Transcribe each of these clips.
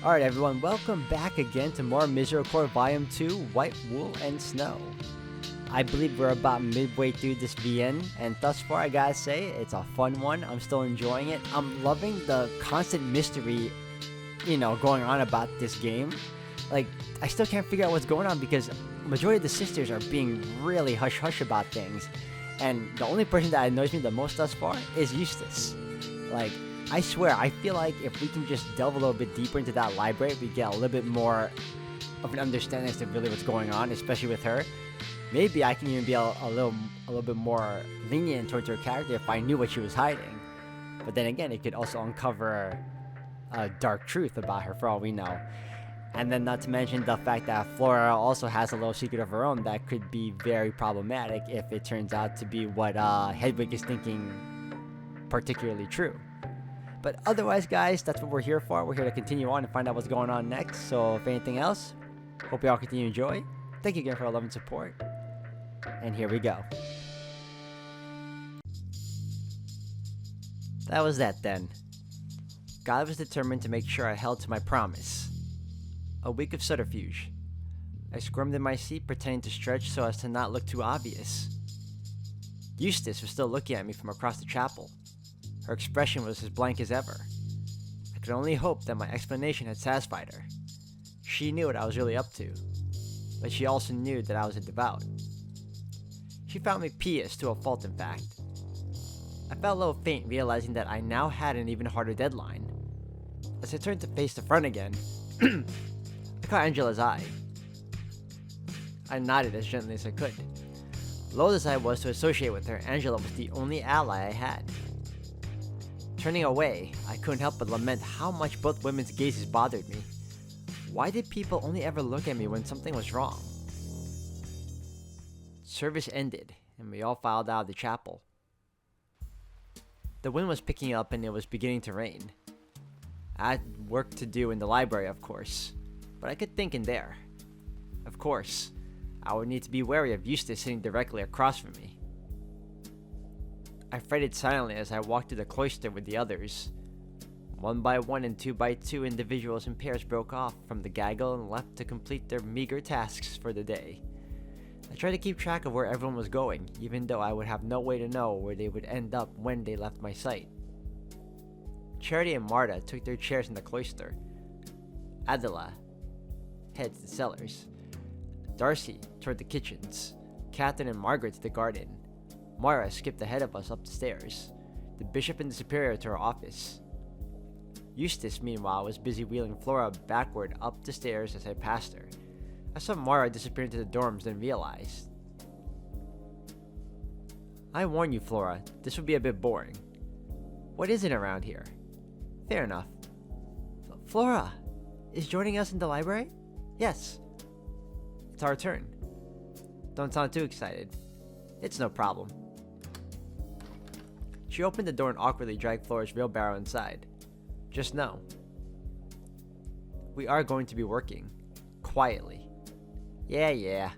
Alright everyone, welcome back again to more Misericorde Volume 2, White Wool and Snow. I believe we're about midway through this VN, and thus far I gotta say, it's a fun one. I'm still enjoying it. I'm loving the constant mystery, going on about this game. Like, I still can't figure out what's going on because majority of the sisters are being really hush-hush about things. And the only person that annoys me the most thus far is Eustace. Like, I swear, I feel like if we can just delve a little bit deeper into that library, we get a little bit more of an understanding as to really what's going on, especially with her. Maybe I can even be a little bit more lenient towards her character if I knew what she was hiding. But then again, it could also uncover a dark truth about her for all we know. And then not to mention the fact that Flora also has a little secret of her own that could be very problematic if it turns out to be what Hedwig is thinking particularly true. But otherwise, guys, that's what we're here for. We're here to continue on and find out what's going on next. So if anything else, hope you all continue to enjoy. Thank you again for all love and support. And here we go. That was that then. God was determined to make sure I held to my promise. A week of subterfuge. I squirmed in my seat, pretending to stretch so as to not look too obvious. Eustace was still looking at me from across the chapel. Her expression was as blank as ever. I could only hope that my explanation had satisfied her. She knew what I was really up to, but she also knew that I was a devout. She found me pious to a fault, in fact. I felt a little faint, realizing that I now had an even harder deadline. As I turned to face the front again, I caught Angela's eye. I nodded as gently as I could. Loath as I was to associate with her, Angela was the only ally I had. Turning away, I couldn't help but lament how much both women's gazes bothered me. Why did people only ever look at me when something was wrong? Service ended, and we all filed out of the chapel. The wind was picking up and it was beginning to rain. I had work to do in the library, of course, but I could think in there. Of course, I would need to be wary of Eustace sitting directly across from me. I fretted silently as I walked through the cloister with the others. One by one and two by two, individuals in pairs broke off from the gaggle and left to complete their meager tasks for the day. I tried to keep track of where everyone was going, even though I would have no way to know where they would end up when they left my sight. Charity and Marta took their chairs in the cloister. Adela headed to the cellars. Darcy toward the kitchens. Catherine and Margaret to the garden. Mara skipped ahead of us up the stairs. The bishop and the superior to her office. Eustace, meanwhile, was busy wheeling Flora backward up the stairs as I passed her. I saw Mara disappear into the dorms, then realized. I warn you, Flora, this would be a bit boring. What is it around here? Fair enough. Flora is joining us in the library? Yes. It's our turn. Don't sound too excited. It's no problem. She opened the door and awkwardly dragged Flora's wheelbarrow inside. Just know, we are going to be working. Quietly. Yeah.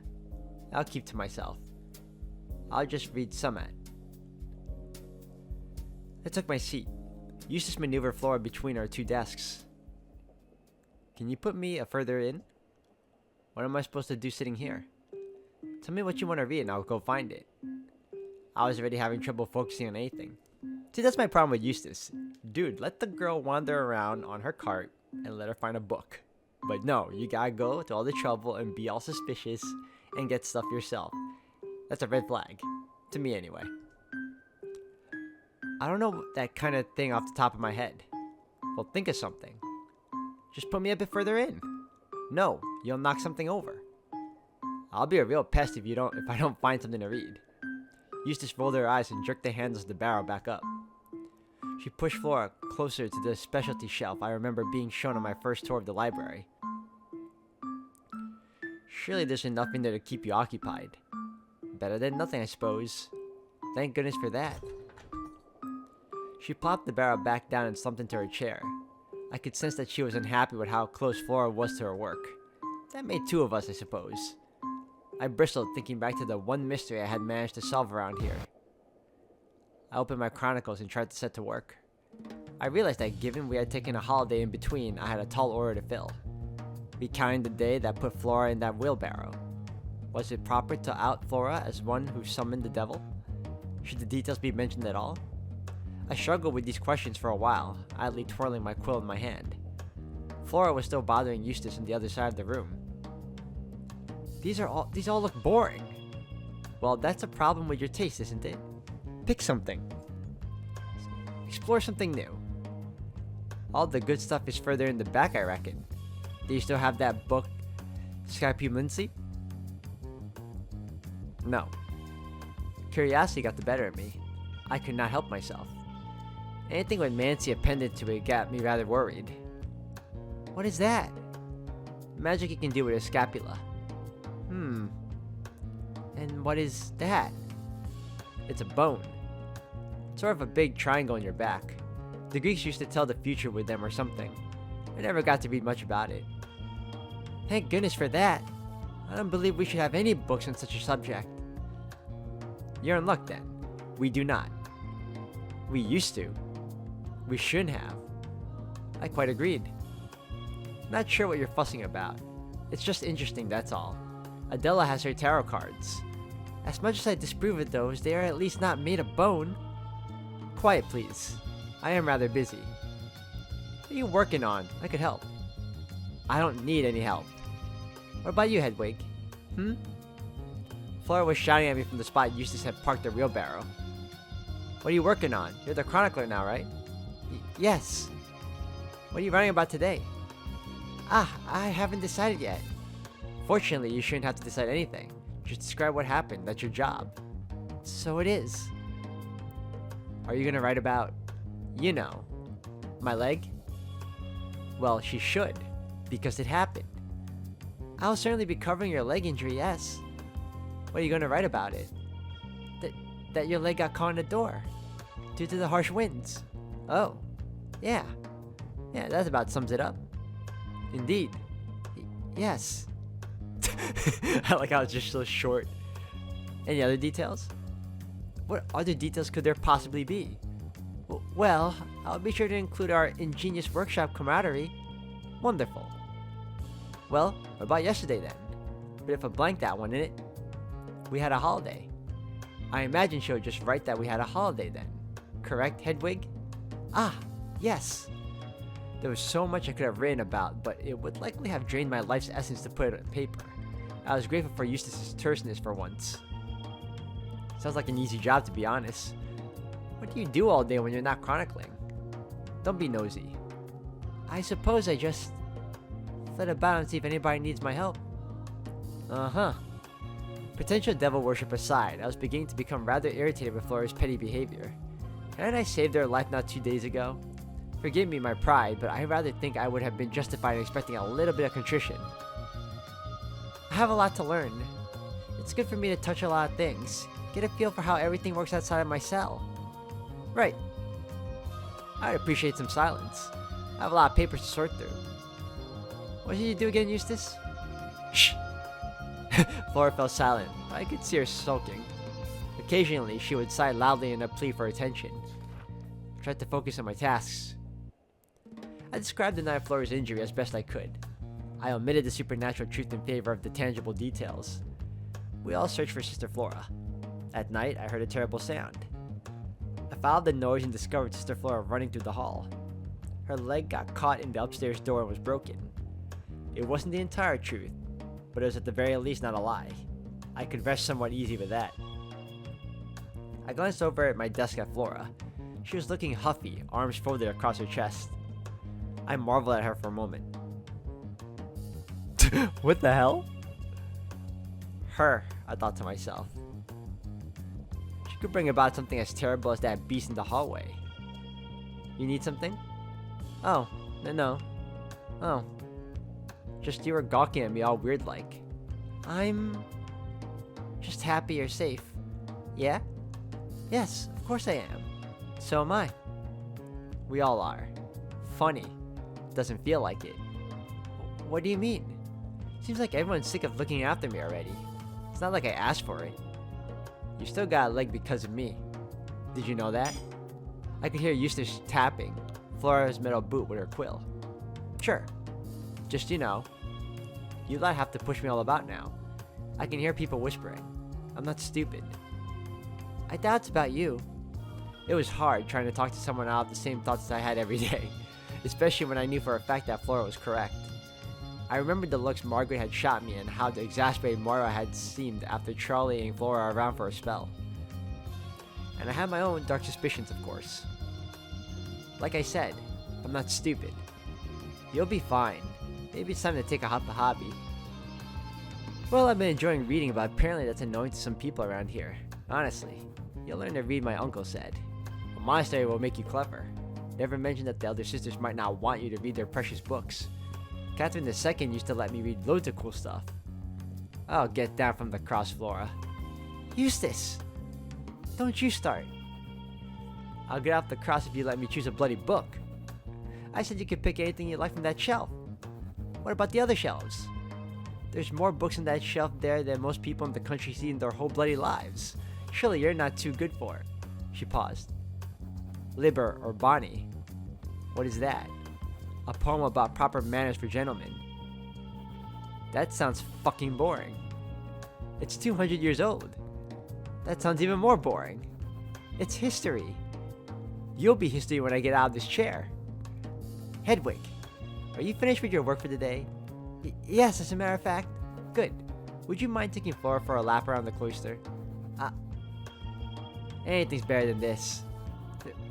I'll keep to myself. I'll just read Summit. I took my seat. Eustace maneuvered Flora between our two desks. Can you put me further in? What am I supposed to do sitting here? Tell me what you want to read and I'll go find it. I was already having trouble focusing on anything. See, that's my problem with Eustace. Dude, let the girl wander around on her cart and let her find a book. But no, you gotta go to all the trouble and be all suspicious and get stuff yourself. That's a red flag. To me, anyway. I don't know that kind of thing off the top of my head. Well, think of something. Just put me a bit further in. No, you'll knock something over. I'll be a real pest if I don't find something to read. Eustace rolled her eyes and jerked the handles of the barrel back up. She pushed Flora closer to the specialty shelf I remember being shown on my first tour of the library. Surely there's enough in there to keep you occupied. Better than nothing, I suppose. Thank goodness for that. She plopped the barrel back down and slumped into her chair. I could sense that she was unhappy with how close Flora was to her work. That made two of us, I suppose. I bristled, thinking back to the one mystery I had managed to solve around here. I opened my chronicles and tried to set to work. I realized that given we had taken a holiday in between, I had a tall order to fill. Recounting the day that put Flora in that wheelbarrow. Was it proper to out Flora as one who summoned the devil? Should the details be mentioned at all? I struggled with these questions for a while, idly twirling my quill in my hand. Flora was still bothering Eustace on the other side of the room. These all look boring. Well, that's a problem with your taste, isn't it? Pick something. Explore something new. All the good stuff is further in the back, I reckon. Do you still have that book, Scapulency? No. Curiosity got the better of me. I could not help myself. Anything with Mancy appended to it got me rather worried. What is that? Magic you can do with a scapula. And what is that? It's a bone. Sort of a big triangle on your back. The Greeks used to tell the future with them or something. I never got to read much about it. Thank goodness for that. I don't believe we should have any books on such a subject. You're in luck then. We do not. We used to. We shouldn't have. I quite agreed. Not sure what you're fussing about. It's just interesting, that's all. Adela has her tarot cards. As much as I disapprove of those, they are at least not made of bone. Quiet, please. I am rather busy. What are you working on? I could help. I don't need any help. What about you, Hedwig? Flora was shouting at me from the spot Eustace had parked the wheelbarrow. What are you working on? You're the chronicler now, right? Yes. What are you writing about today? I haven't decided yet. Fortunately, you shouldn't have to decide anything. Just describe what happened. That's your job. So it is. Are you gonna write about, my leg? Well, she should, because it happened. I'll certainly be covering your leg injury, yes. What are you gonna write about it? That your leg got caught in the door, due to the harsh winds. Oh, yeah. Yeah, that about sums it up. Indeed. Yes. I like how it's just so short. Any other details? What other details could there possibly be? Well, I'll be sure to include our ingenious workshop camaraderie. Wonderful. Well, what about yesterday then? Bit of a blank that one, innit? We had a holiday. I imagine she'll just write that we had a holiday then. Correct, Hedwig? Yes. There was so much I could have written about, but it would likely have drained my life's essence to put it on paper. I was grateful for Eustace's terseness for once. Sounds like an easy job, to be honest. What do you do all day when you're not chronicling? Don't be nosy. I suppose I just flit about and see if anybody needs my help. Potential devil worship aside, I was beginning to become rather irritated with Flora's petty behavior. Hadn't I saved her life not 2 days ago? Forgive me my pride, but I rather think I would have been justified in expecting a little bit of contrition. I have a lot to learn. It's good for me to touch a lot of things, get a feel for how everything works outside of my cell. Right. I'd appreciate some silence. I have a lot of papers to sort through. What did you do again, Eustace? Shh! Flora fell silent. I could see her sulking. Occasionally, she would sigh loudly in a plea for attention. I tried to focus on my tasks. I described the night of Flora's injury as best I could. I omitted the supernatural truth in favor of the tangible details. We all searched for Sister Flora. At night, I heard a terrible sound. I followed the noise and discovered Sister Flora running through the hall. Her leg got caught in the upstairs door and was broken. It wasn't the entire truth, but it was at the very least not a lie. I could rest somewhat easy with that. I glanced over at my desk at Flora. She was looking huffy, arms folded across her chest. I marveled at her for a moment. What the hell? Her, I thought to myself. She could bring about something as terrible as that beast in the hallway. You need something? Oh, no. Oh. Just you were gawking at me all weird like. I'm just happy you're safe. Yeah? Yes, of course I am. So am I. We all are. Funny. Doesn't feel like it. What do you mean? Seems like everyone's sick of looking after me already. It's not like I asked for it. You still got a leg because of me. Did you know that? I could hear Eustace tapping. Flora's metal boot with her quill. Sure. Just, you lot have to push me all about now. I can hear people whispering. I'm not stupid. I doubt it's about you. It was hard trying to talk to someone out of the same thoughts I had every day, especially when I knew for a fact that Flora was correct. I remembered the looks Margaret had shot me and how exasperated Moira had seemed after trolleying Flora around for a spell. And I had my own dark suspicions, of course. Like I said, I'm not stupid. You'll be fine. Maybe it's time to take up a hobby. Well, I've been enjoying reading, but apparently that's annoying to some people around here. Honestly, you'll learn to read, my uncle said. A monastery will make you clever. Never mentioned that the elder sisters might not want you to read their precious books. Catherine II used to let me read loads of cool stuff. I'll get down from the cross, Flora. Eustace! Don't you start. I'll get off the cross if you let me choose a bloody book. I said you could pick anything you like from that shelf. What about the other shelves? There's more books on that shelf there than most people in the country see in their whole bloody lives. Surely you're not too good for it. She paused. Liber or Bonnie. What is that? A poem about proper manners for gentlemen. That sounds fucking boring. It's 200 years old. That sounds even more boring. It's history. You'll be history when I get out of this chair. Hedwig, are you finished with your work for the day? Yes, as a matter of fact. Good. Would you mind taking Flora for a lap around the cloister? Anything's better than this.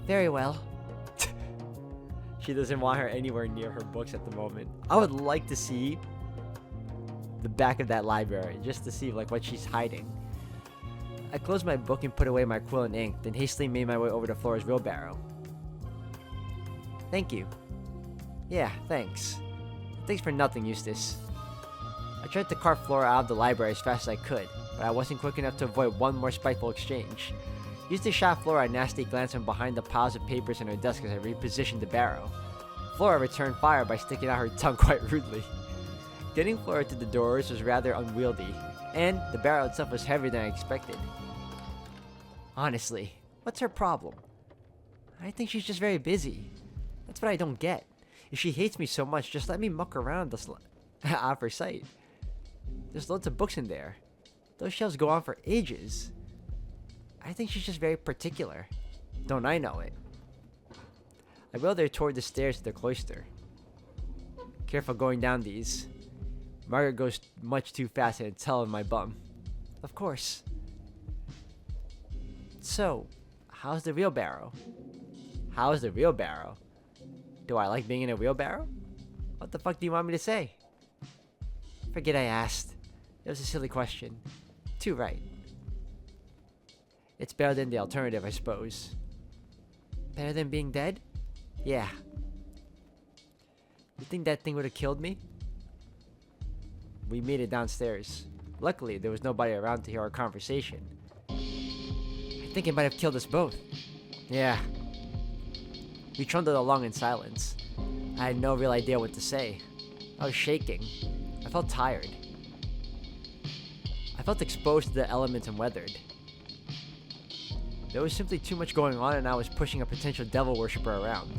Very well. She doesn't want her anywhere near her books at the moment. I would like to see the back of that library, just to see what she's hiding. I closed my book and put away my quill and ink, then hastily made my way over to Flora's wheelbarrow. Thank you. Yeah, thanks. Thanks for nothing, Eustace. I tried to cart Flora out of the library as fast as I could, but I wasn't quick enough to avoid one more spiteful exchange. Eustace shot Flora a nasty glance from behind the piles of papers in her desk as I repositioned the barrow. Flora returned fire by sticking out her tongue quite rudely. Getting Flora to the doors was rather unwieldy, and the barrow itself was heavier than I expected. Honestly, what's her problem? I think she's just very busy. That's what I don't get. If she hates me so much, just let me muck around out of her sight. There's loads of books in there. Those shelves go on for ages. I think she's just very particular. Don't I know it? I wheeled her toward the stairs to the cloister. Careful going down these. Margaret goes much too fast and it's hell in my bum. Of course. So, how's the wheelbarrow? How's the wheelbarrow? Do I like being in a wheelbarrow? What the fuck do you want me to say? Forget I asked. It was a silly question. Too right. It's better than the alternative, I suppose. Better than being dead? Yeah. You think that thing would have killed me? We made it downstairs. Luckily, there was nobody around to hear our conversation. I think it might have killed us both. Yeah. We trundled along in silence. I had no real idea what to say. I was shaking. I felt tired. I felt exposed to the elements and weathered. There was simply too much going on and I was pushing a potential devil worshipper around.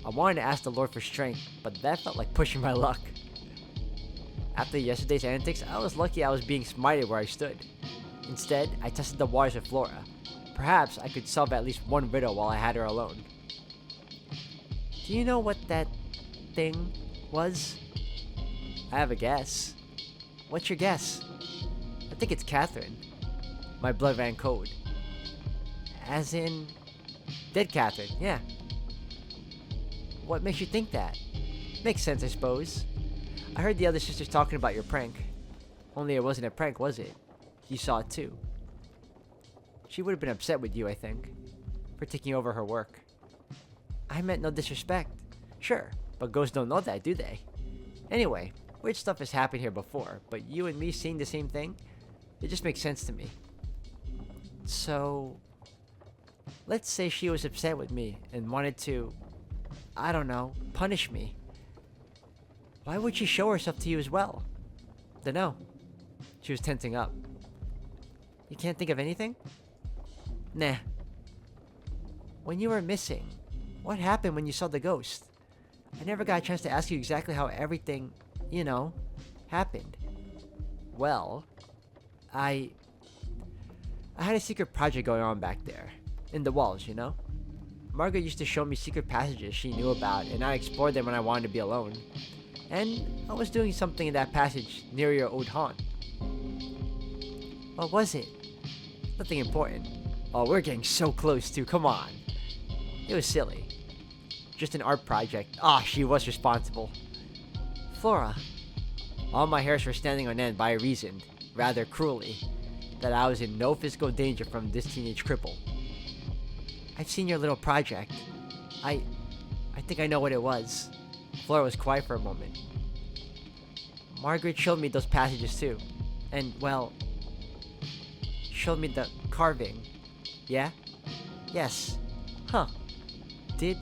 I wanted to ask the Lord for strength, but that felt like pushing my luck. After yesterday's antics, I was lucky I was being smited where I stood. Instead, I tested the waters with Flora. Perhaps I could solve at least one riddle while I had her alone. Do you know what that thing was? I have a guess. What's your guess? I think it's Catherine. My blood ran cold. As in... dead Catherine, yeah. What makes you think that? Makes sense, I suppose. I heard the other sisters talking about your prank. Only it wasn't a prank, was it? You saw it too. She would have been upset with you, I think, for taking over her work. I meant no disrespect. Sure, but ghosts don't know that, do they? Anyway, weird stuff has happened here before, but you and me seeing the same thing? It just makes sense to me. So... let's say she was upset with me and wanted to, I don't know, punish me. Why would she show herself to you as well? Dunno. She was tensing up. You can't think of anything? Nah. When you were missing, what happened when you saw the ghost? I never got a chance to ask you exactly how everything, happened. Well, I had a secret project going on back there. In the walls, Margaret used to show me secret passages she knew about, and I explored them when I wanted to be alone. And I was doing something in that passage near your old haunt. What was it? Nothing important. Oh, we're getting so close too, come on. It was silly. Just an art project. She was responsible. Flora. All my hairs were standing on end by a reason, rather cruelly, that I was in no physical danger from this teenage cripple. I've seen your little project. I think I know what it was. Flora was quiet for a moment. Margaret showed me those passages too. And, well, showed me the carving. Yeah? Yes. Huh. Did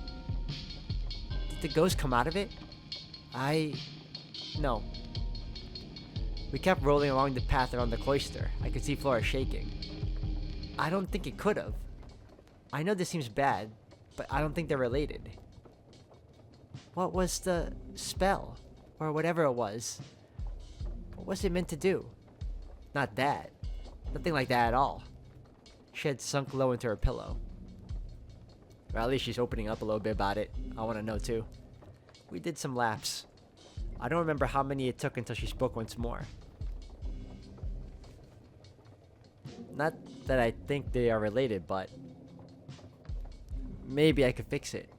the ghost come out of it? No. We kept rolling along the path around the cloister. I could see Flora shaking. I don't think it could have. I know this seems bad, but I don't think they're related. What was the spell? Or whatever it was? What was it meant to do? Not that. Nothing like that at all. She had sunk low into her pillow. Or at least she's opening up a little bit about it. I want to know too. We did some laps. I don't remember how many it took until she spoke once more. Not that I think they are related, but maybe I could fix it.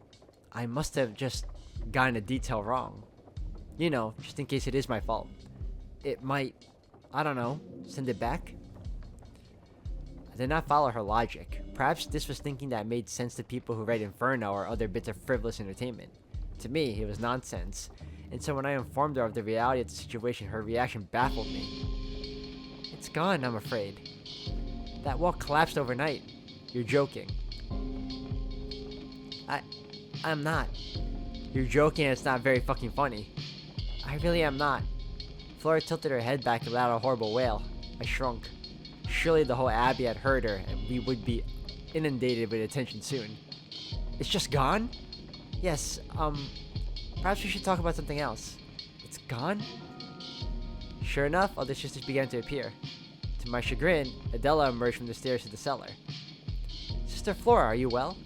I must have just gotten a detail wrong. Just in case it is my fault. It might, I don't know, send it back? I did not follow her logic. Perhaps this was thinking that made sense to people who read Inferno or other bits of frivolous entertainment. To me, it was nonsense. And so when I informed her of the reality of the situation, her reaction baffled me. It's gone, I'm afraid. That wall collapsed overnight. You're joking. I'm not. You're joking and it's not very fucking funny. I really am not. Flora tilted her head back and let out a horrible wail. I shrunk. Surely the whole Abbey had heard her and we would be inundated with attention soon. It's just gone? Yes, perhaps we should talk about something else. It's gone? Sure enough, other sisters began to appear. To my chagrin, Adela emerged from the stairs to the cellar. Sister Flora, are you well?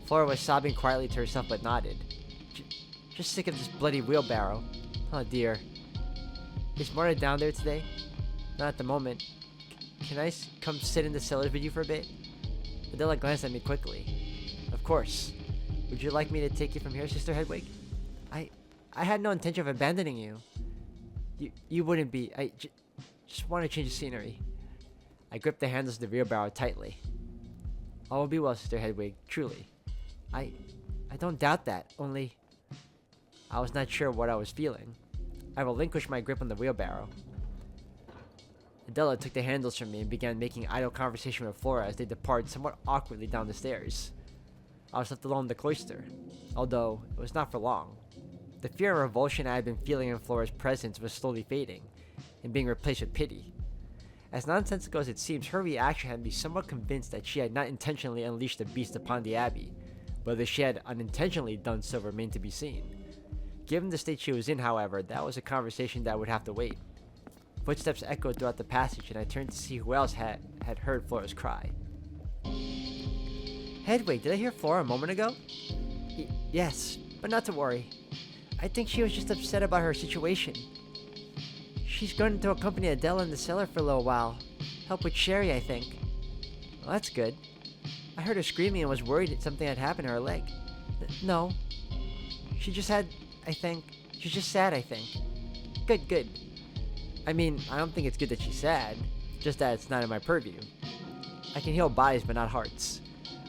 Flora was sobbing quietly to herself but nodded. Just sick of this bloody wheelbarrow. Oh dear. Is Marta down there today? Not at the moment. Can I come sit in the cellars with you for a bit? Adela glanced at me quickly. Of course. Would you like me to take you from here, Sister Hedwig? I had no intention of abandoning you. You wouldn't be. I just want to change the scenery. I gripped the handles of the wheelbarrow tightly. All will be well, Sister Hedwig, truly. I don't doubt that, only I was not sure what I was feeling. I relinquished my grip on the wheelbarrow. Adela took the handles from me and began making idle conversation with Flora as they departed somewhat awkwardly down the stairs. I was left alone in the cloister, although it was not for long. The fear and revulsion I had been feeling in Flora's presence was slowly fading, and being replaced with pity. As nonsensical as it seems, her reaction had me somewhat convinced that she had not intentionally unleashed the beast upon the Abbey. Whether she had unintentionally done so remained to be seen. Given the state she was in, however, that was a conversation that would have to wait. Footsteps echoed throughout the passage, and I turned to see who else had heard Flora's cry. Hedwig, did I hear Flora a moment ago? Yes, but not to worry. I think she was just upset about her situation. She's going to accompany Adela in the cellar for a little while. Help with Sherry, I think. Well, that's good. I heard her screaming and was worried that something had happened to her leg. No. She's just sad, I think. Good. I mean, I don't think it's good that she's sad. Just that it's not in my purview. I can heal bodies, but not hearts.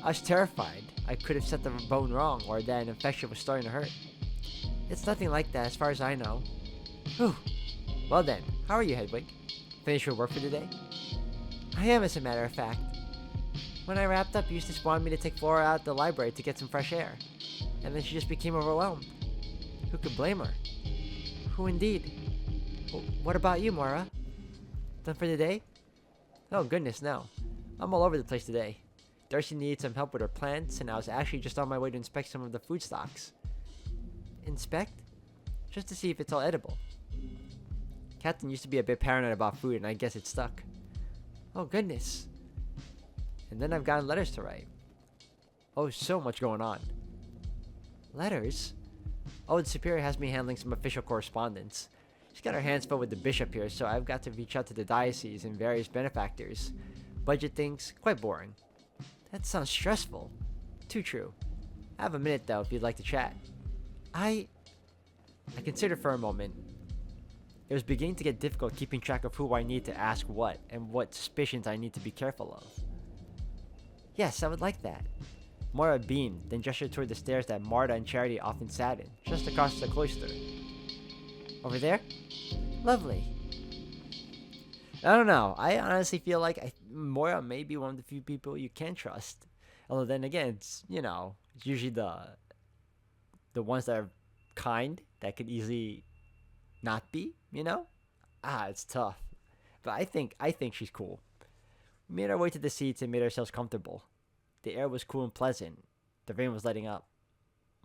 I was terrified. I could have set the bone wrong, or that an infection was starting to hurt. It's nothing like that, as far as I know. Whew. Well then, how are you, Hedwig? Finished your work for the day? I am, as a matter of fact. When I wrapped up, Eustace wanted me to take Flora out to the library to get some fresh air. And then she just became overwhelmed. Who could blame her? Who indeed? What about you, Mara? Done for the day? Oh goodness, no. I'm all over the place today. Darcy needed some help with her plants, and I was actually just on my way to inspect some of the food stocks. Inspect? Just to see if it's all edible. Captain used to be a bit paranoid about food, and I guess it stuck. Oh, goodness. And then I've gotten letters to write. Oh, so much going on. Letters? Oh, the Superior has me handling some official correspondence. She's got her hands full with the bishop here, so I've got to reach out to the diocese and various benefactors. Budget things, quite boring. That sounds stressful. Too true. I have a minute, though, if you'd like to chat. I considered for a moment. It was beginning to get difficult keeping track of who I need to ask what, and what suspicions I need to be careful of. Yes, I would like that. Moira beamed, then gestured toward the stairs that Marta and Charity often sat in, just across the cloister. Over there? Lovely. I don't know. I honestly feel like Moira may be one of the few people you can trust. Although then again, it's usually the ones that are kind that could easily not be, it's tough. But I think she's cool. We made our way to the seats and made ourselves comfortable. The air was cool and pleasant. The rain was letting up.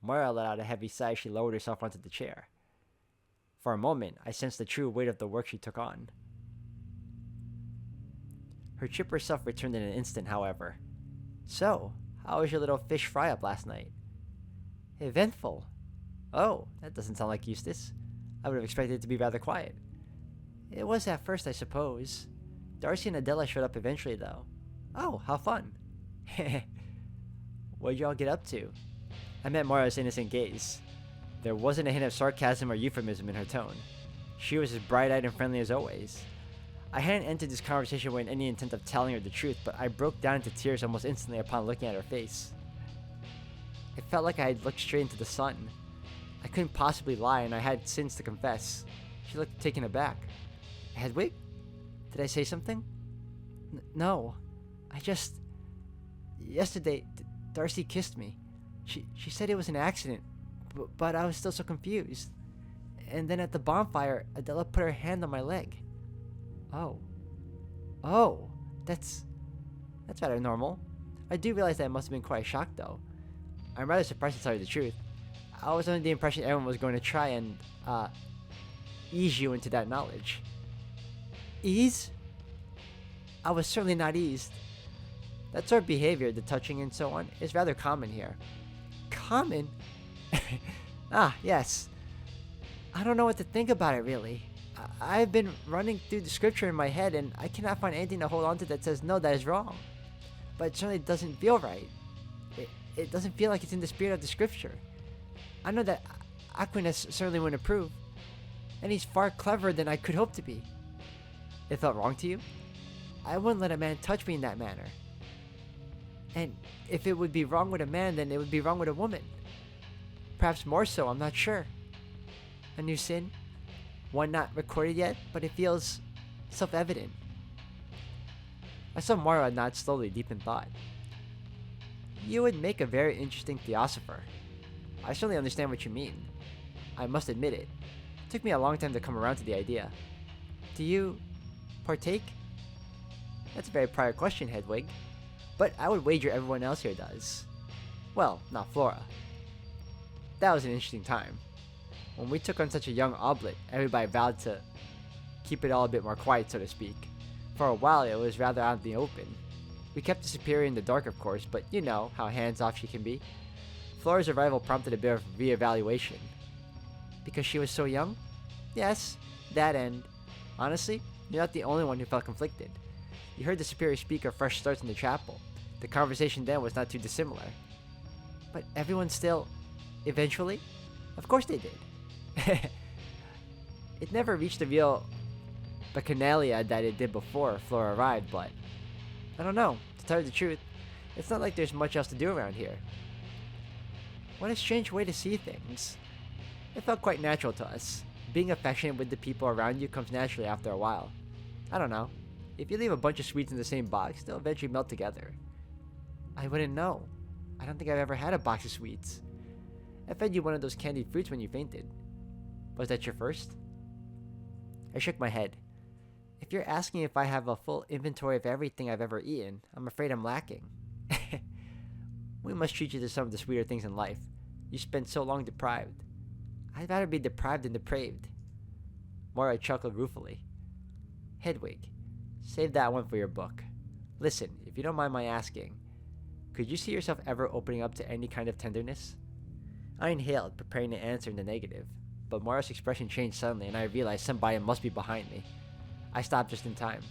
Moira let out a heavy sigh as she lowered herself onto the chair. For a moment, I sensed the true weight of the work she took on. Her chipper self returned in an instant, however. So, how was your little fish fry-up last night? Eventful. Oh, that doesn't sound like Eustace. I would have expected it to be rather quiet. It was at first, I suppose. Darcy and Adela showed up eventually, though. Oh, how fun. What'd y'all get up to? I met Moira's innocent gaze. There wasn't a hint of sarcasm or euphemism in her tone. She was as bright-eyed and friendly as always. I hadn't entered this conversation with any intent of telling her the truth, but I broke down into tears almost instantly upon looking at her face. It felt like I had looked straight into the sun. I couldn't possibly lie, and I had sins to confess. She looked taken aback. Hedwig? Did I say something? No. Yesterday, Darcy kissed me. She said it was an accident, but I was still so confused. And then at the bonfire, Adela put her hand on my leg. Oh, that's rather normal. I do realize that I must have been quite shocked, though. I'm rather surprised to tell you the truth. I was under the impression everyone was going to try and, ease you into that knowledge. Ease? I was certainly not eased. That sort of behavior, the touching and so on, is rather common here. Common? Yes. I don't know what to think about it, really. I've been running through the scripture in my head, and I cannot find anything to hold on to that says, no, that is wrong. But it certainly doesn't feel right. It doesn't feel like it's in the spirit of the scripture. I know that Aquinas certainly wouldn't approve, and he's far cleverer than I could hope to be. It felt wrong to you? I wouldn't let a man touch me in that manner. And if it would be wrong with a man, then it would be wrong with a woman. Perhaps more so, I'm not sure. A new sin? One not recorded yet, but it feels self-evident. I saw Moira nod slowly, deep in thought. You would make a very interesting theosopher. I certainly understand what you mean. I must admit it. It took me a long time to come around to the idea. Do you partake? That's a very prior question, Hedwig. But I would wager everyone else here does. Well, not Flora. That was an interesting time. When we took on such a young oblate, everybody vowed to keep it all a bit more quiet, so to speak. For a while, it was rather out in the open. We kept the Superior in the dark, of course, but you know how hands-off she can be. Flora's arrival prompted a bit of re-evaluation. Because she was so young? Yes, that and... Honestly, you're not the only one who felt conflicted. You heard the Superior speak of fresh starts in the chapel. The conversation then was not too dissimilar. But everyone still... Eventually? Of course they did. It never reached the real bacchanalia that it did before Flora arrived, but... I don't know. To tell you the truth, it's not like there's much else to do around here. What a strange way to see things. It felt quite natural to us. Being affectionate with the people around you comes naturally after a while. I don't know. If you leave a bunch of sweets in the same box, they'll eventually melt together. I wouldn't know. I don't think I've ever had a box of sweets. I fed you one of those candied fruits when you fainted. Was that your first? I shook my head. If you're asking if I have a full inventory of everything I've ever eaten, I'm afraid I'm lacking. We must treat you to some of the sweeter things in life. You spent so long deprived. I'd rather be deprived than depraved. Moira chuckled ruefully. Hedwig, save that one for your book. Listen, if you don't mind my asking, could you see yourself ever opening up to any kind of tenderness? I inhaled, preparing to answer in the negative, but Moira's expression changed suddenly and I realized somebody must be behind me. I stopped just in time.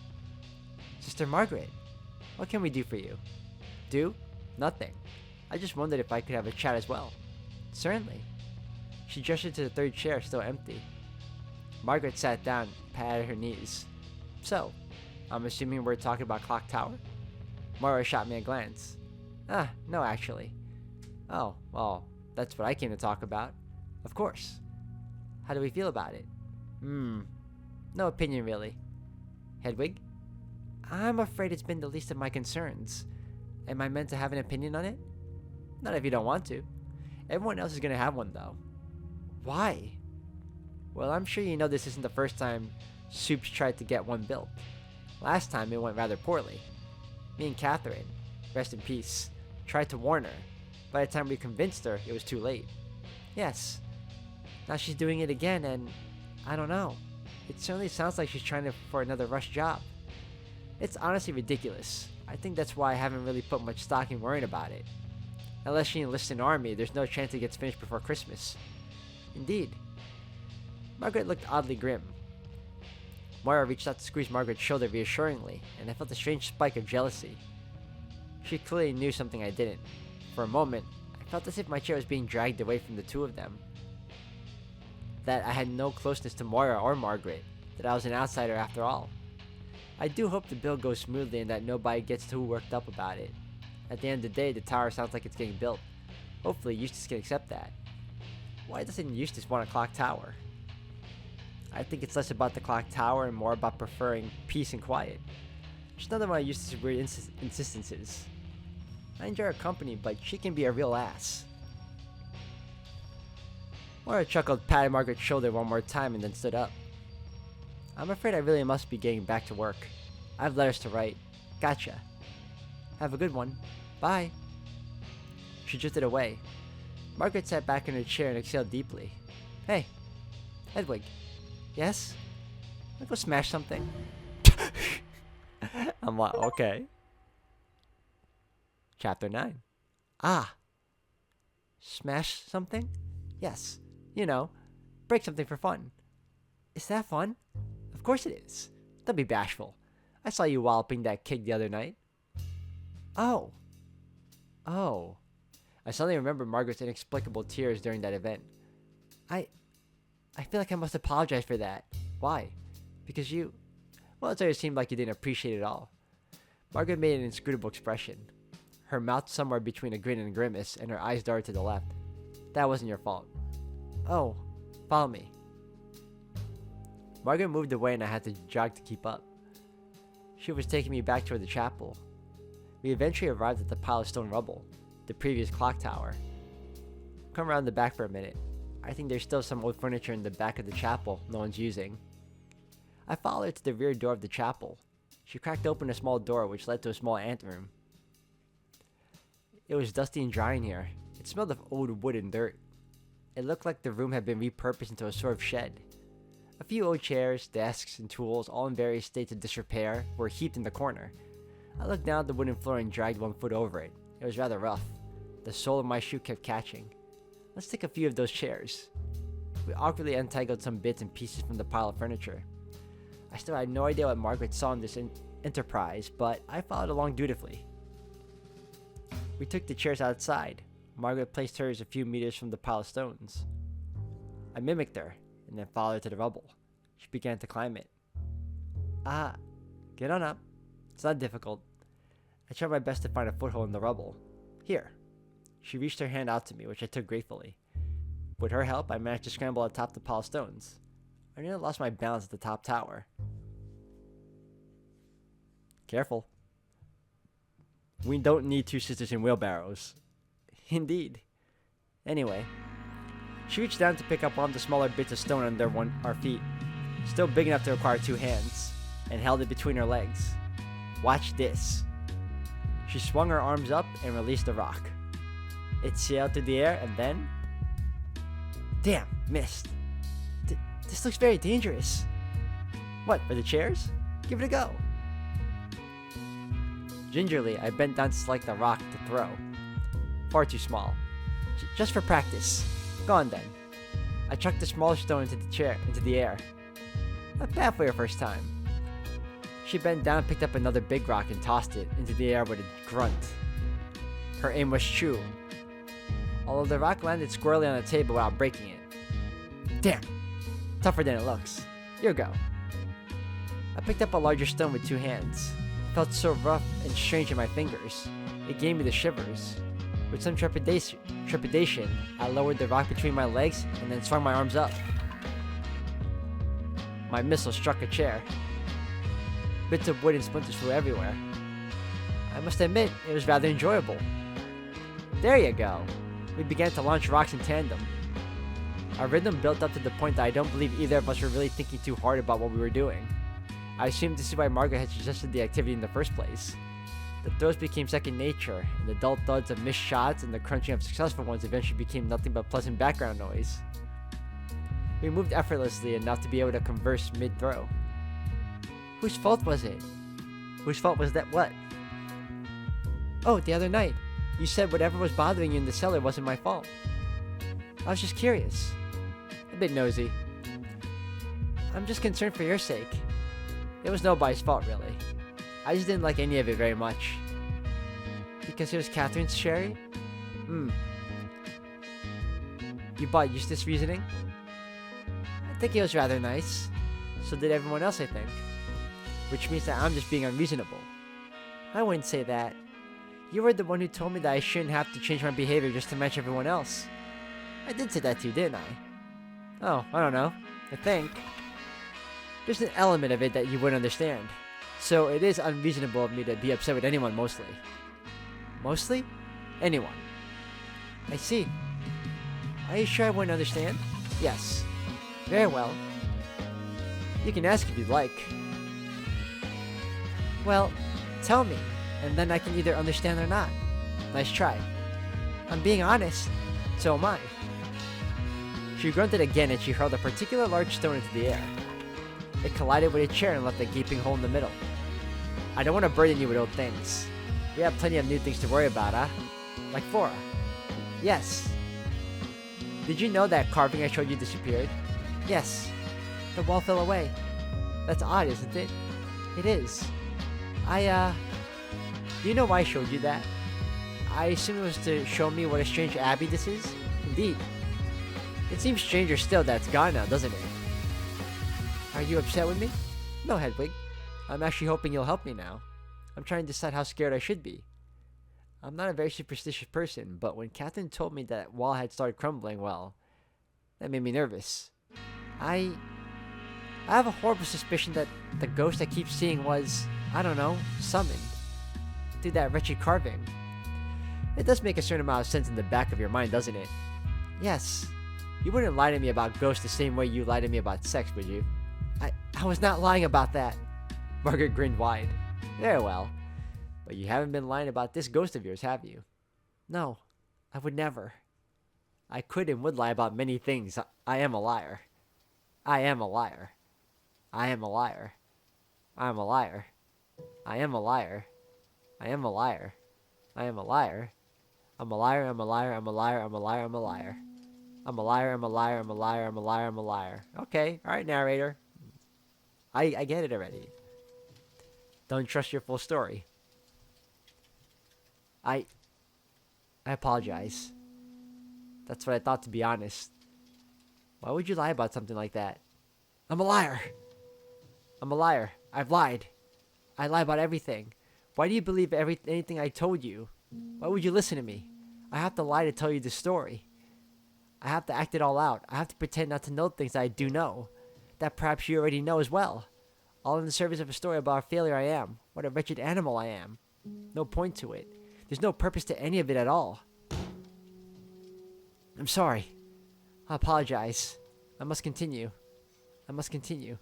Sister Margaret, what can we do for you? Do? Nothing. I just wondered if I could have a chat as well. Certainly. She gestured to the third chair, still empty. Margaret sat down, patted her knees. So, I'm assuming we're talking about Clock Tower? Moira shot me a glance. No actually. Oh, well, that's what I came to talk about. Of course. How do we feel about it? No opinion really. Hedwig? I'm afraid it's been the least of my concerns. Am I meant to have an opinion on it? Not if you don't want to. Everyone else is gonna have one though. Why? Well, I'm sure you know this isn't the first time Soups tried to get one built. Last time it went rather poorly. Me and Catherine, rest in peace, tried to warn her. By the time we convinced her, it was too late. Yes. Now she's doing it again and I don't know. It certainly sounds like she's trying for another rush job. It's honestly ridiculous. I think that's why I haven't really put much stock in worrying about it. Unless she enlists an army, there's no chance it gets finished before Christmas. Indeed. Margaret looked oddly grim. Moira reached out to squeeze Margaret's shoulder reassuringly, and I felt a strange spike of jealousy. She clearly knew something I didn't. For a moment, I felt as if my chair was being dragged away from the two of them. That I had no closeness to Moira or Margaret, that I was an outsider after all. I do hope the build goes smoothly and that nobody gets too worked up about it. At the end of the day, the tower sounds like it's getting built. Hopefully Eustace can accept that. Why doesn't Eustace want a clock tower? I think it's less about the clock tower and more about preferring peace and quiet. Just another one of Eustace's weird insistences. I enjoy her company, but she can be a real ass. Moira chuckled, patted Margaret's shoulder one more time, and then stood up. I'm afraid I really must be getting back to work. I have letters to write. Gotcha. Have a good one. Bye. She drifted away. Margaret sat back in her chair and exhaled deeply. Hey, Hedwig. Yes? Wanna go smash something? I'm like, okay. Chapter 9. Smash something? Yes. You know, break something for fun. Is that fun? Of course it is. Don't be bashful. I saw you walloping that kid the other night. Oh. I suddenly remembered Margaret's inexplicable tears during that event. I feel like I must apologize for that. Why? Because you... Well, it always seemed like you didn't appreciate it all. Margaret made an inscrutable expression. Her mouth somewhere between a grin and a grimace, and her eyes darted to the left. That wasn't your fault. Oh, follow me. Margaret moved away and I had to jog to keep up. She was taking me back toward the chapel. We eventually arrived at the pile of stone rubble, the previous clock tower. Come around the back for a minute. I think there's still some old furniture in the back of the chapel no one's using. I followed her to the rear door of the chapel. She cracked open a small door which led to a small anteroom. It was dusty and dry in here. It smelled of old wood and dirt. It looked like the room had been repurposed into a sort of shed. A few old chairs, desks, and tools, all in various states of disrepair, were heaped in the corner. I looked down at the wooden floor and dragged one foot over it. It was rather rough. The sole of my shoe kept catching. Let's take a few of those chairs. We awkwardly untangled some bits and pieces from the pile of furniture. I still had no idea what Margaret saw in this enterprise, but I followed along dutifully. We took the chairs outside. Margaret placed hers a few meters from the pile of stones. I mimicked her, and then followed her to the rubble. She began to climb it. Get on up. It's not difficult. I tried my best to find a foothold in the rubble. Here. She reached her hand out to me, which I took gratefully. With her help, I managed to scramble atop the pile of stones. I nearly lost my balance at the top tower. Careful. We don't need two sisters in wheelbarrows. Indeed. Anyway, she reached down to pick up one of the smaller bits of stone under our feet, still big enough to require two hands, and held it between her legs. Watch this. She swung her arms up and released the rock. It sailed through the air and then... Damn, missed. This looks very dangerous. What, for the chairs? Give it a go. Gingerly, I bent down to select the rock to throw. Far too small. Just for practice. Go on then. I chucked the smaller stone into the air. Not bad for your first time. She bent down, picked up another big rock, and tossed it into the air with a grunt. Her aim was true, although the rock landed squarely on the table without breaking it. Damn! Tougher than it looks. Here go. I picked up a larger stone with two hands. It felt so rough and strange in my fingers. It gave me the shivers. With some trepidation, I lowered the rock between my legs and then swung my arms up. My missile struck a chair. Bits of wood and splinters flew everywhere. I must admit, it was rather enjoyable. There you go. We began to launch rocks in tandem. Our rhythm built up to the point that I don't believe either of us were really thinking too hard about what we were doing. I assumed this is why Margaret had suggested the activity in the first place. The throws became second nature, and the dull thuds of missed shots and the crunching of successful ones eventually became nothing but pleasant background noise. We moved effortlessly enough to be able to converse mid-throw. Whose fault was it? Whose fault was that what? Oh, the other night. You said whatever was bothering you in the cellar wasn't my fault. I was just curious. A bit nosy. I'm just concerned for your sake. It was nobody's fault, really. I just didn't like any of it very much. Because it was Catherine's sherry? You bought Eustace's reasoning? I think it was rather nice. So did everyone else, I think. Which means that I'm just being unreasonable. I wouldn't say that. You were the one who told me that I shouldn't have to change my behavior just to match everyone else. I did say that to you, didn't I? Oh, I don't know. I think. There's an element of it that you wouldn't understand. So it is unreasonable of me to be upset with anyone mostly. Mostly? Anyone. I see. Are you sure I wouldn't understand? Yes. Very well. You can ask if you'd like. Well, tell me, and then I can either understand or not. Nice try. I'm being honest. So am I. She grunted again and she hurled a particular large stone into the air. It collided with a chair and left a gaping hole in the middle. I don't want to burden you with old things. We have plenty of new things to worry about, huh? Like Flora. Yes. Did you know that carving I showed you disappeared? Yes. The wall fell away. That's odd, isn't it? It is. Do you know why I showed you that? I assume it was to show me what a strange abbey this is? Indeed. It seems stranger still that it's gone now, doesn't it? Are you upset with me? No, Hedwig. I'm actually hoping you'll help me now. I'm trying to decide how scared I should be. I'm not a very superstitious person, but when Catherine told me that wall had started crumbling, well, that made me nervous. I have a horrible suspicion that the ghost I keep seeing was, I don't know, summoned through that wretched carving. It does make a certain amount of sense in the back of your mind, doesn't it? Yes. You wouldn't lie to me about ghosts the same way you lie to me about sex, would you? I was not lying about that. Margaret grinned wide. Very well. But you haven't been lying about this ghost of yours, have you? No, I would never. I could and would lie about many things. I am a liar. I am a liar. I am a liar. I am a liar. I am a liar. I am a liar. I am a liar. I'm a liar, I'm a liar, I'm a liar, I'm a liar, I'm a liar. I'm a liar, I'm a liar, I'm a liar, I'm a liar, I'm a liar. Okay, alright, narrator. I get it already. Don't trust your full story. I apologize. That's what I thought, to be honest. Why would you lie about something like that? I'm a liar. I'm a liar. I've lied. I lie about everything. Why do you believe anything I told you? Why would you listen to me? I have to lie to tell you the story. I have to act it all out. I have to pretend not to know things I do know, that perhaps you already know as well. All in the service of a story about how failure I am. What a wretched animal I am. No point to it. There's no purpose to any of it at all. I'm sorry. I apologize. I must continue. I must continue.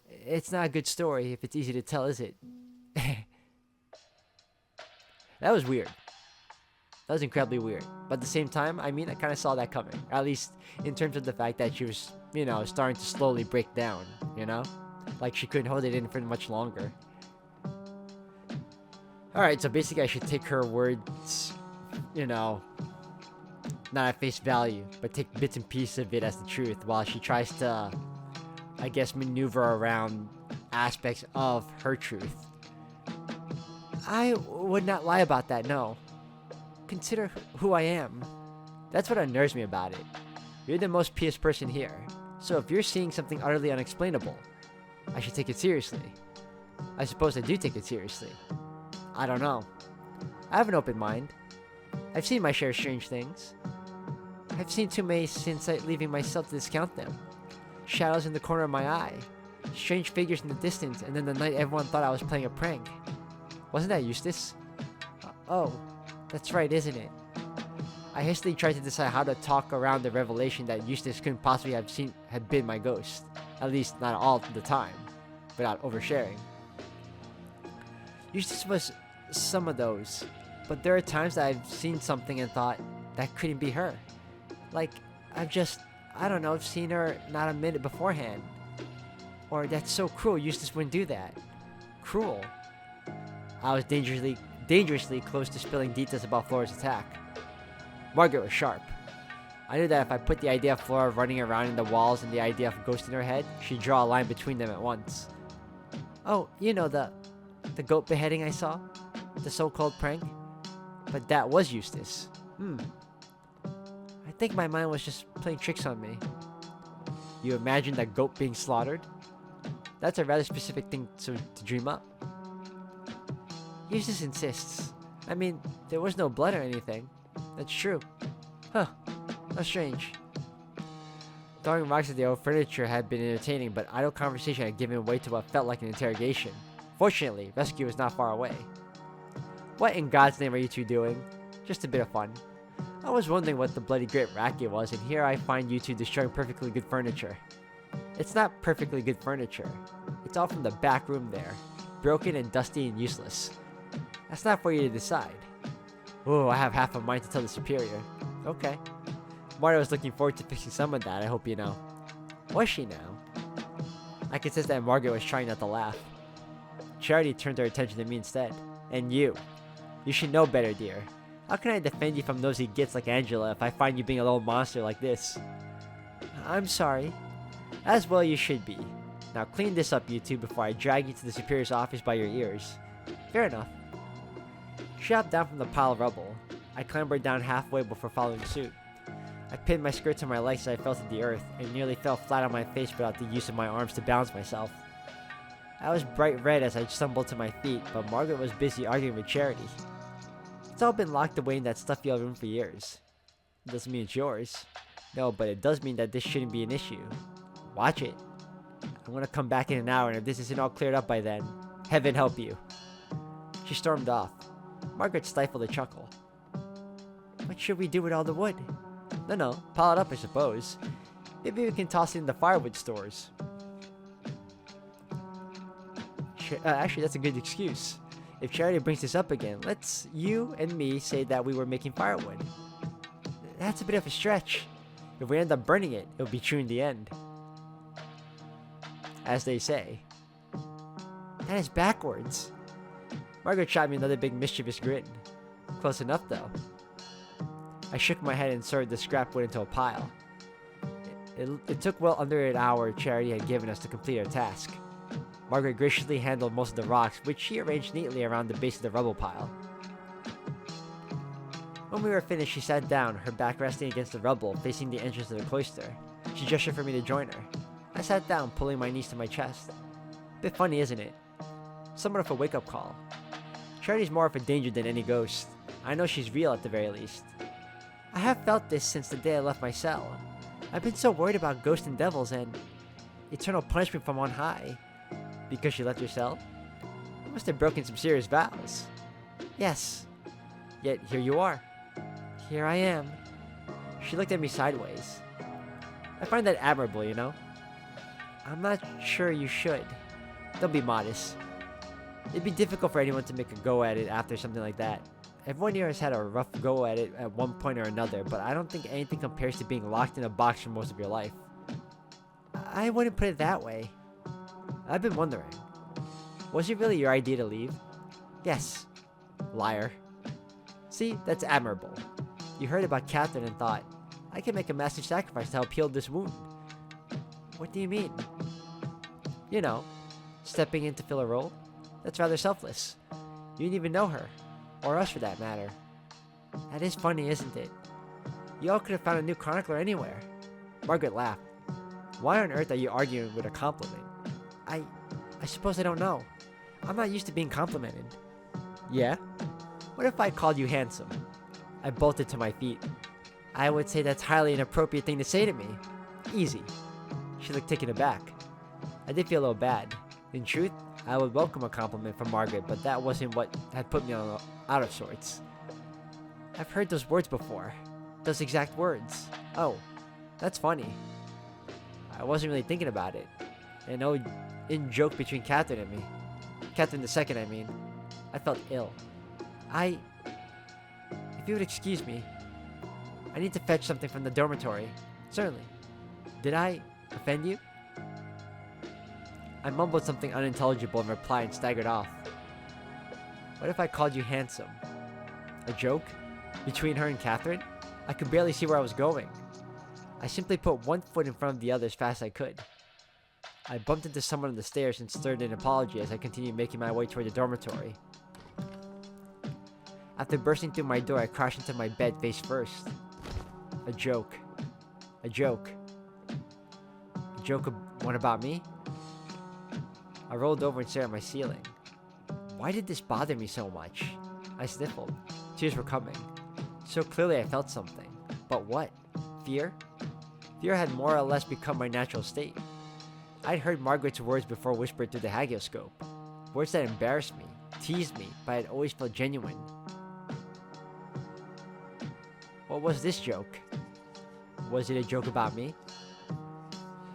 It's not a good story if it's easy to tell, is it? That was weird. That was incredibly weird. But at the same time, I mean, I kind of saw that coming. At least in terms of the fact that she was, starting to slowly break down, Like she couldn't hold it in for much longer. Alright, so basically I should take her words, not at face value, but take bits and pieces of it as the truth while she tries to, I guess, maneuver around aspects of her truth. I would not lie about that, no. Consider who I am. That's what unnerves me about it. You're the most pious person here, so if you're seeing something utterly unexplainable, I should take it seriously. I suppose I do take it seriously. I don't know. I have an open mind. I've seen my share of strange things. I've seen too many since leaving myself to discount them. Shadows in the corner of my eye. Strange figures in the distance, and then the night everyone thought I was playing a prank. Wasn't that Eustace? Oh, that's right, isn't it? I hastily tried to decide how to talk around the revelation that Eustace couldn't possibly have been my ghost. At least not all the time, without oversharing. Eustace was some of those, but there are times that I've seen something and thought that couldn't be her. Like, I've seen her not a minute beforehand. Or that's so cruel, Eustace wouldn't do that. Cruel. I was dangerously close to spilling details about Flora's attack. Margaret was sharp. I knew that if I put the idea of Flora running around in the walls and the idea of a ghost in her head, she'd draw a line between them at once. Oh, the goat beheading I saw? The so-called prank? But that was Eustace. I think my mind was just playing tricks on me. You imagined that goat being slaughtered? That's a rather specific thing to dream up. Eustace insists. I mean, there was no blood or anything. That's true. Huh. How strange. Throwing rocks at the old furniture had been entertaining, but idle conversation had given way to what felt like an interrogation. Fortunately, rescue was not far away. What in God's name are you two doing? Just a bit of fun. I was wondering what the bloody great racket was, and here I find you two destroying perfectly good furniture. It's not perfectly good furniture. It's all from the back room there. Broken and dusty and useless. That's not for you to decide. Oh, I have half a mind to tell the superior. Okay. Marta was looking forward to fixing some of that, I hope you know. Was she now? I could sense that Margaret was trying not to laugh. Charity turned her attention to me instead. And you. You should know better, dear. How can I defend you from nosy gits like Angela if I find you being a little monster like this? I'm sorry. As well you should be. Now clean this up, you two, before I drag you to the superior's office by your ears. Fair enough. She hopped down from the pile of rubble. I clambered down halfway before following suit. I pinned my skirt to my legs as I fell to the earth, and nearly fell flat on my face without the use of my arms to balance myself. I was bright red as I stumbled to my feet, but Margaret was busy arguing with Charity. It's all been locked away in that stuffy old room for years. It doesn't mean it's yours. No, but it does mean that this shouldn't be an issue. Watch it. I'm gonna come back in an hour, and if this isn't all cleared up by then, heaven help you. She stormed off. Margaret stifled a chuckle. What should we do with all the wood? No, pile it up, I suppose. Maybe we can toss it in the firewood stores. Actually, that's a good excuse. If Charity brings this up again, let's you and me say that we were making firewood. That's a bit of a stretch. If we end up burning it, it'll be true in the end. As they say. That is backwards. Margaret shot me another big mischievous grin. Close enough, though. I shook my head and sorted the scrap wood into a pile. It took well under an hour Charity had given us to complete our task. Margaret graciously handled most of the rocks, which she arranged neatly around the base of the rubble pile. When we were finished, she sat down, her back resting against the rubble, facing the entrance of the cloister. She gestured for me to join her. I sat down, pulling my knees to my chest. Bit funny, isn't it? Somewhat of a wake-up call. Charity's more of a danger than any ghost. I know she's real at the very least. I have felt this since the day I left my cell. I've been so worried about ghosts and devils and eternal punishment from on high. Because she left your cell? You must have broken some serious vows. Yes. Yet here you are. Here I am. She looked at me sideways. I find that admirable, you know? I'm not sure you should. Don't be modest. It'd be difficult for anyone to make a go at it after something like that. Everyone here has had a rough go at it at one point or another, but I don't think anything compares to being locked in a box for most of your life. I wouldn't put it that way. I've been wondering, was it really your idea to leave? Yes. Liar. See, that's admirable. You heard about Catherine and thought, I can make a massive sacrifice to help heal this wound. What do you mean? You know, stepping in to fill a role? That's rather selfless. You didn't even know her. Or us for that matter. That is funny, isn't it? You all could have found a new chronicler anywhere. Margaret laughed. Why on earth are you arguing with a compliment? I suppose I don't know. I'm not used to being complimented. Yeah? What if I called you handsome? I bolted to my feet. I would say that's highly inappropriate thing to say to me. Easy. She looked taken aback. I did feel a little bad. In truth, I would welcome a compliment from Margaret, but that wasn't what had put me out of sorts. I've heard those words before. Those exact words. Oh, that's funny. I wasn't really thinking about it. An old in-joke between Catherine and me. Catherine II, I mean. I felt ill. If you would excuse me, I need to fetch something from the dormitory. Certainly. Did I offend you? I mumbled something unintelligible in reply and staggered off. What if I called you handsome? A joke? Between her and Catherine? I could barely see where I was going. I simply put one foot in front of the other as fast as I could. I bumped into someone on the stairs and stirred an apology as I continued making my way toward the dormitory. After bursting through my door, I crashed into my bed face first. A joke. A joke. A joke one about me? I rolled over and stared at my ceiling. Why did this bother me so much? I sniffled. Tears were coming. So clearly I felt something. But what? Fear? Fear had more or less become my natural state. I'd heard Margaret's words before whispered through the hagioscope. Words that embarrassed me, teased me, but had always felt genuine. What was this joke? Was it a joke about me?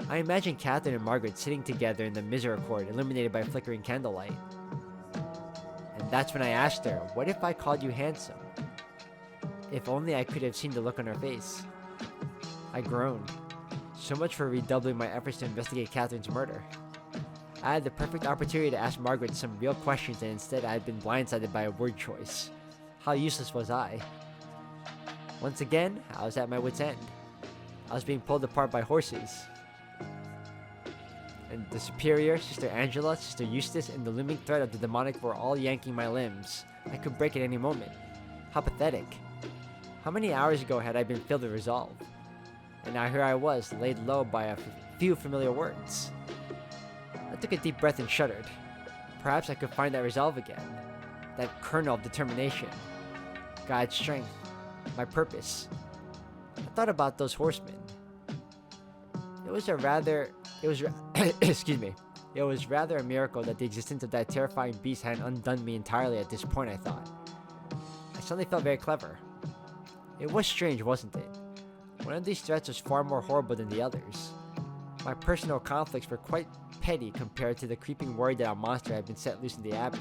I imagined Catherine and Margaret sitting together in the Misericorde, illuminated by flickering candlelight. And that's when I asked her, what if I called you handsome? If only I could have seen the look on her face. I groaned. So much for redoubling my efforts to investigate Catherine's murder. I had the perfect opportunity to ask Margaret some real questions, and instead I had been blindsided by a word choice. How useless was I? Once again, I was at my wit's end. I was being pulled apart by horses. And the Superior, Sister Angela, Sister Eustace, and the looming threat of the demonic were all yanking my limbs. I could break at any moment. How pathetic. How many hours ago had I been filled with resolve? And now here I was, laid low by a few familiar words. I took a deep breath and shuddered. Perhaps I could find that resolve again. That kernel of determination. God's strength. My purpose. I thought about those horsemen. It was rather a miracle that the existence of that terrifying beast hadn't undone me entirely at this point, I thought. I suddenly felt very clever. It was strange, wasn't it? One of these threats was far more horrible than the others. My personal conflicts were quite petty compared to the creeping worry that a monster had been set loose in the Abbey.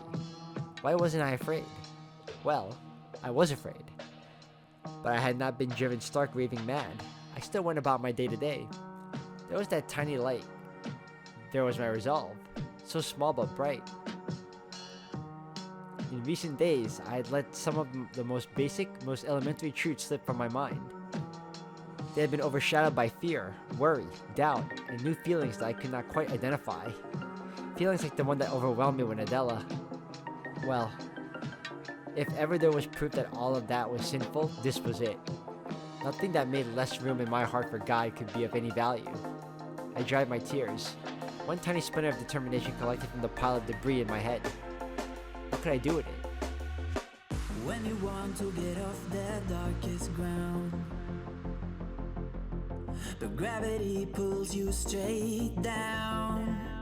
Why wasn't I afraid? Well, I was afraid. But I had not been driven stark raving mad. I still went about my day-to-day. There was that tiny light. There was my resolve. So small but bright. In recent days, I had let some of the most basic, most elementary truths slip from my mind. They had been overshadowed by fear, worry, doubt, and new feelings that I could not quite identify. Feelings like the one that overwhelmed me when Adela... Well, if ever there was proof that all of that was sinful, this was it. Nothing that made less room in my heart for God could be of any value. I dried my tears. One tiny splinter of determination collected from the pile of debris in my head. What could I do with it? When you want to get off the darkest ground, but gravity pulls you straight down.